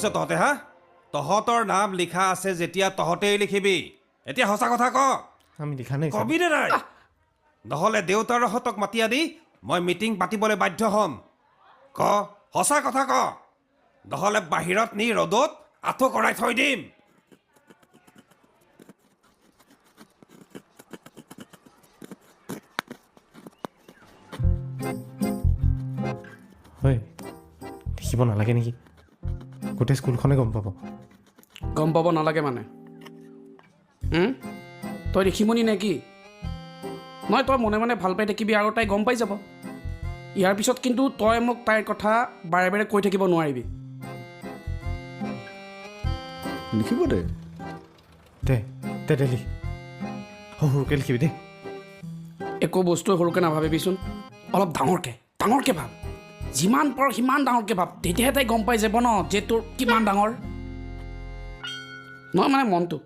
লিখিছ তহঁতে হা তহঁতৰ নাম লিখা আছে যেতিয়া তহঁতেই লিখিবি এতিয়া সঁচা কথা ক আমি লিখা নাই কবি নে নাই নহ'লে দেউতাৰহঁতক মাতি আনি মই মিটিং পাতিবলৈ বাধ্য হ'ম ক সঁচা কথা ক নহ'লে বাহিৰত নি ৰ'দত আঁঠু কৰাই থৈ দিম হয় লিখিব নালাগে নেকি গোটেই স্কুলখনে গম পাব নালাগে মানে তই দেখিমনি নে কি নহয় তই মনে মনে ভাল পাই থাকিবি আৰু তাই গম পাই যাব ইয়াৰ পিছত কিন্তু তই মোক তাইৰ কথা বাৰে বাৰে কৈ থাকিব নোৱাৰিবি লিখিব দে লিখ সৰুকৈ লিখিবি দেই একো বস্তু সৰুকৈ নাভাবিবিচোন অলপ ডাঙৰকৈ ভাব যিমান পাৰ সিমান ডাঙৰকৈ ভাব তেতিয়াহে তাই গম পাই যাব ন যে তোৰ কিমান ডাঙৰ নহয় মানে মনটো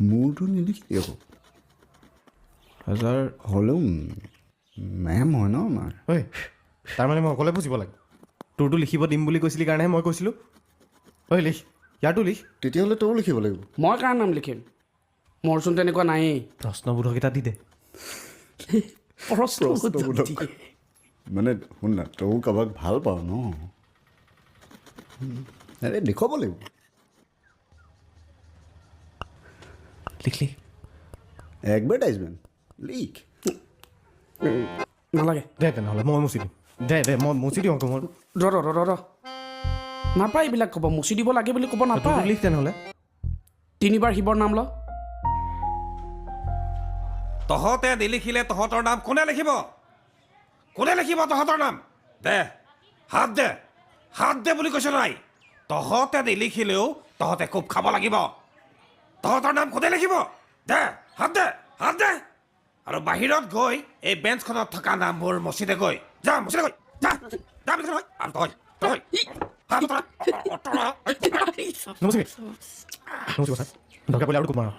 মোৰতো নিলিখি আকৌ হাজাৰ হ'লেও মেম হয় ন আমাৰ ঐ তাৰমানে মই অকলে বুজিব লাগে তোৰতো লিখিব দিম বুলি কৈছিলি কাৰণেহে মই কৈছিলোঁ ঐ লিখ ইয়াৰটো লিখ তেতিয়াহ'লে তইও লিখিব লাগিব মই কাৰ নাম লিখিম মোৰচোন তেনেকুৱা নায়েই প্ৰশ্নবোধকেইটা দি দে মানে শুন না তইও কাৰোবাক ভাল পাৱ ন আৰে দেখুৱাব লাগিব লিখ এডভাৰটাইজমেণ্ট লিখ নালাগে দে তেনেহ'লে মই মুচি দিম দে মই মুচি দিওঁ আকৌ মোৰ ৰ নাপায় এইবিলাক ক'ব মুচি দিব লাগে বুলি ক'ব নাপায় লিখ তেনেহ'লে 3 বাৰ শিৱৰ নাম ল তহঁতে নিলিখিলে তহঁতৰ নাম কোনে লিখিব তহঁতৰ নাম দে হাত দে বুলি কৈছ নাই তহঁতে নিলিখিলেও তহঁতে খুব খাব লাগিব তহঁতৰ নাম কোনে লিখিব দে হাত দে আৰু বাহিৰত গৈ এই বেঞ্চখনত থকা নামবোৰ মচিদে গৈ যা আৰু তই নমস্কাৰ ছাৰ দৰকাৰ পৰিলে আৰু খুব মাৰা